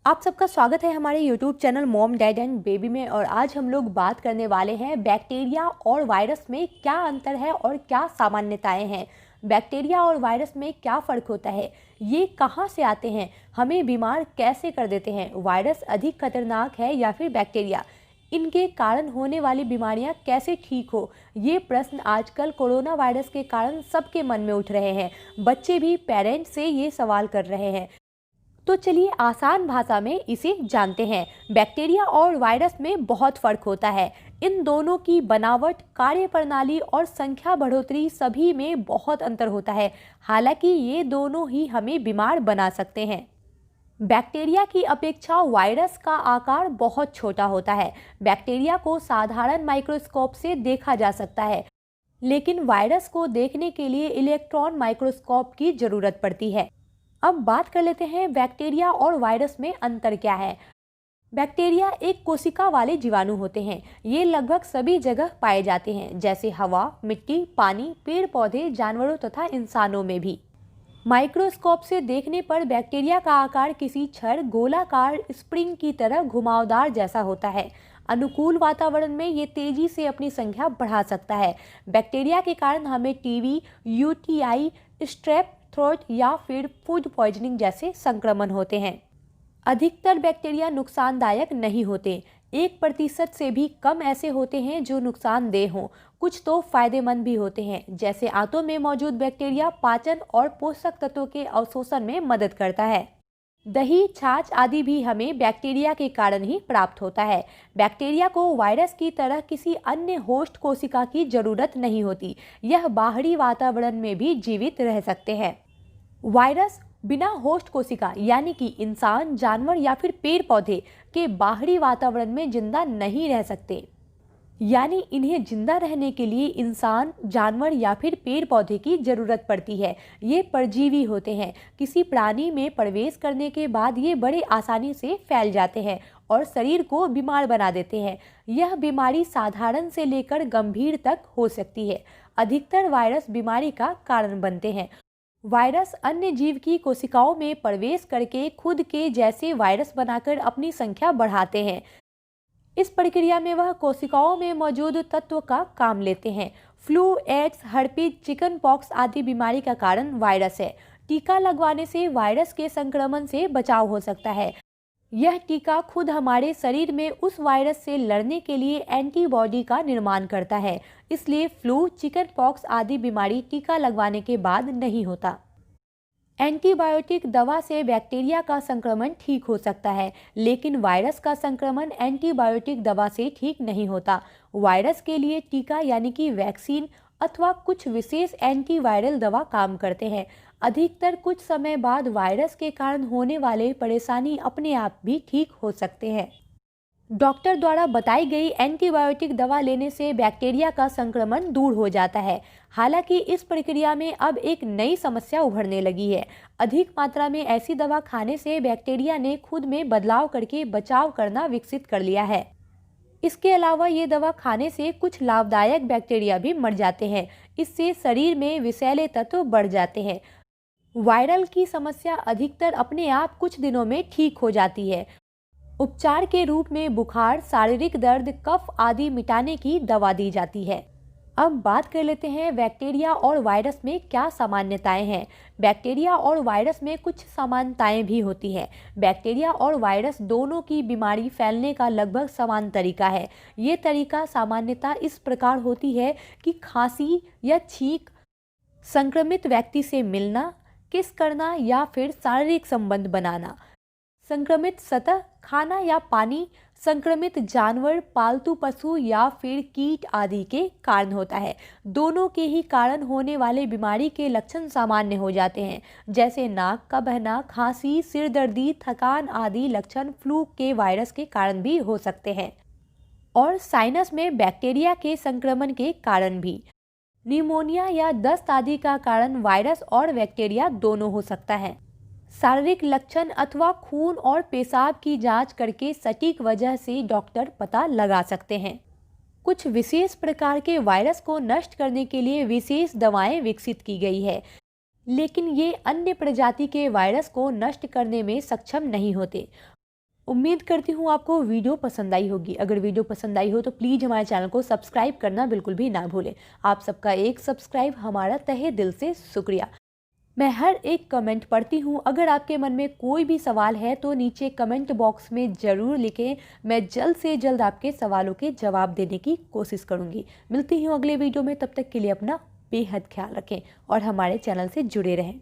आप सबका स्वागत है हमारे YouTube channel mom dad and baby में। और आज हम लोग बात करने वाले हैं बैक्टीरिया और वायरस में क्या अंतर है और क्या सामान्यताएं हैं। बैक्टीरिया और वायरस में क्या फ़र्क होता है, ये कहाँ से आते हैं, हमें बीमार कैसे कर देते हैं, वायरस अधिक खतरनाक है या फिर बैक्टीरिया, इनके कारण होने वाली बीमारियां कैसे ठीक हो। ये प्रश्न आजकल कोरोना वायरस के कारण सबके मन में उठ रहे हैं। बच्चे भी पेरेंट्स से ये सवाल कर रहे हैं। तो चलिए आसान भाषा में इसे जानते हैं। बैक्टीरिया और वायरस में बहुत फर्क होता है। इन दोनों की बनावट, कार्यप्रणाली और संख्या बढ़ोतरी सभी में बहुत अंतर होता है। हालांकि ये दोनों ही हमें बीमार बना सकते हैं। बैक्टीरिया की अपेक्षा वायरस का आकार बहुत छोटा होता है। बैक्टीरिया को साधारण माइक्रोस्कोप से देखा जा सकता है, लेकिन वायरस को देखने के लिए इलेक्ट्रॉन माइक्रोस्कोप की जरूरत पड़ती है। अब बात कर लेते हैं बैक्टीरिया और वायरस में अंतर क्या है। बैक्टीरिया एक कोशिका वाले जीवाणु होते हैं। ये लगभग सभी जगह पाए जाते हैं, जैसे हवा, मिट्टी, पानी, पेड़ पौधे, जानवरों तथा इंसानों में भी। माइक्रोस्कोप से देखने पर बैक्टीरिया का आकार किसी छड़, गोलाकार स्प्रिंग की तरह घुमावदार जैसा होता है। अनुकूल वातावरण में ये तेजी से अपनी संख्या बढ़ा सकता है। बैक्टीरिया के कारण हमें टीबी, यूटीआई, स्ट्रेप थ्रोट या फिर फूड पॉइजनिंग जैसे संक्रमण होते हैं। अधिकतर बैक्टीरिया नुकसानदायक नहीं होते। 1% से भी कम ऐसे होते हैं जो नुकसानदेह हों। कुछ तो फायदेमंद भी होते हैं, जैसे आंतों में मौजूद बैक्टीरिया पाचन और पोषक तत्वों के अवशोषण में मदद करता है। दही, छाछ आदि भी हमें बैक्टीरिया के कारण ही प्राप्त होता है। बैक्टीरिया को वायरस की तरह किसी अन्य होस्ट कोशिका की जरूरत नहीं होती। यह बाहरी वातावरण में भी जीवित रह सकते हैं। वायरस बिना होस्ट कोशिका यानी कि इंसान, जानवर या फिर पेड़ पौधे के बाहरी वातावरण में जिंदा नहीं रह सकते। यानी इन्हें जिंदा रहने के लिए इंसान, जानवर या फिर पेड़ पौधे की जरूरत पड़ती है। ये परजीवी होते हैं। किसी प्राणी में प्रवेश करने के बाद ये बड़े आसानी से फैल जाते हैं और शरीर को बीमार बना देते हैं। यह बीमारी साधारण से लेकर गंभीर तक हो सकती है। अधिकतर वायरस बीमारी का कारण बनते हैं। वायरस अन्य जीव की कोशिकाओं में प्रवेश करके खुद के जैसे वायरस बनाकर अपनी संख्या बढ़ाते हैं। इस प्रक्रिया में वह कोशिकाओं में मौजूद तत्व का काम लेते हैं। Flu, AIDS, herpes, chicken pox आदि बीमारी का कारण वायरस है। टीका लगवाने से वायरस के संक्रमण से बचाव हो सकता है। यह टीका खुद हमारे शरीर में उस वायरस से लड़ने के लिए एंटीबॉडी का निर्माण करता है। इसलिए फ्लू, चिकन पॉक्स आदि बीमारी टीका लगवाने के बाद नहीं होता। एंटीबायोटिक दवा से बैक्टीरिया का संक्रमण ठीक हो सकता है, लेकिन वायरस का संक्रमण एंटीबायोटिक दवा से ठीक नहीं होता। वायरस के लिए टीका यानी कि वैक्सीन अथवा कुछ विशेष एंटीवायरल दवा काम करते हैं। अधिकतर कुछ समय बाद वायरस के कारण होने वाले परेशानी अपने आप भी ठीक हो सकते हैं। डॉक्टर द्वारा बताई गई एंटीबायोटिक दवा लेने से बैक्टीरिया का संक्रमण दूर हो जाता है। हालांकि इस प्रक्रिया में अब एक नई समस्या उभरने लगी है। अधिक मात्रा में ऐसी दवा खाने से बैक्टीरिया ने खुद में बदलाव करके बचाव करना विकसित कर लिया है। इसके अलावा ये दवा खाने से कुछ लाभदायक बैक्टीरिया भी मर जाते हैं। इससे शरीर में विषैले तत्व बढ़ जाते हैं। वायरल की समस्या अधिकतर अपने आप कुछ दिनों में ठीक हो जाती है। उपचार के रूप में बुखार, शारीरिक दर्द, कफ आदि मिटाने की दवा दी जाती है। अब बात कर लेते हैं बैक्टीरिया और वायरस में क्या सामान्यताएं हैं। बैक्टीरिया और वायरस में कुछ समानताएं भी होती हैं। बैक्टीरिया और वायरस दोनों की बीमारी फैलने का लगभग समान तरीका है। ये तरीका सामान्यता इस प्रकार होती है कि खांसी या छींक, संक्रमित व्यक्ति से मिलना, किस करना या फिर शारीरिक संबंध बनाना, संक्रमित सतह, खाना या पानी, संक्रमित जानवर, पालतू पशु या फिर कीट आदि के कारण होता है। दोनों के ही कारण होने वाले बीमारी के लक्षण सामान्य हो जाते हैं, जैसे नाक का बहना, खांसी, सिरदर्दी, थकान आदि लक्षण फ्लू के वायरस के कारण भी हो सकते हैं। और साइनस में बैक्टीरिया के संक्रमण के कारण भी। निमोनिया या दस्त आदि का कारण वायरस और बैक्टीरिया दोनों हो सकता है। शारीरिक लक्षण अथवा खून और पेशाब की जांच करके सटीक वजह से डॉक्टर पता लगा सकते हैं। कुछ विशेष प्रकार के वायरस को नष्ट करने के लिए विशेष दवाएं विकसित की गई है, लेकिन ये अन्य प्रजाति के वायरस को नष्ट करने में सक्षम नहीं होते। उम्मीद करती हूँ आपको वीडियो पसंद आई होगी। अगर वीडियो पसंद आई हो तो प्लीज़ हमारे चैनल को सब्सक्राइब करना बिल्कुल भी ना भूलें। आप सबका एक सब्सक्राइब हमारा तहे दिल से शुक्रिया। मैं हर एक कमेंट पढ़ती हूँ। अगर आपके मन में कोई भी सवाल है तो नीचे कमेंट बॉक्स में ज़रूर लिखें। मैं जल्द से जल्द आपके सवालों के जवाब देने की कोशिश करूँगी। मिलती हूँ अगले वीडियो में, तब तक के लिए अपना बेहद ख्याल रखें और हमारे चैनल से जुड़े रहें।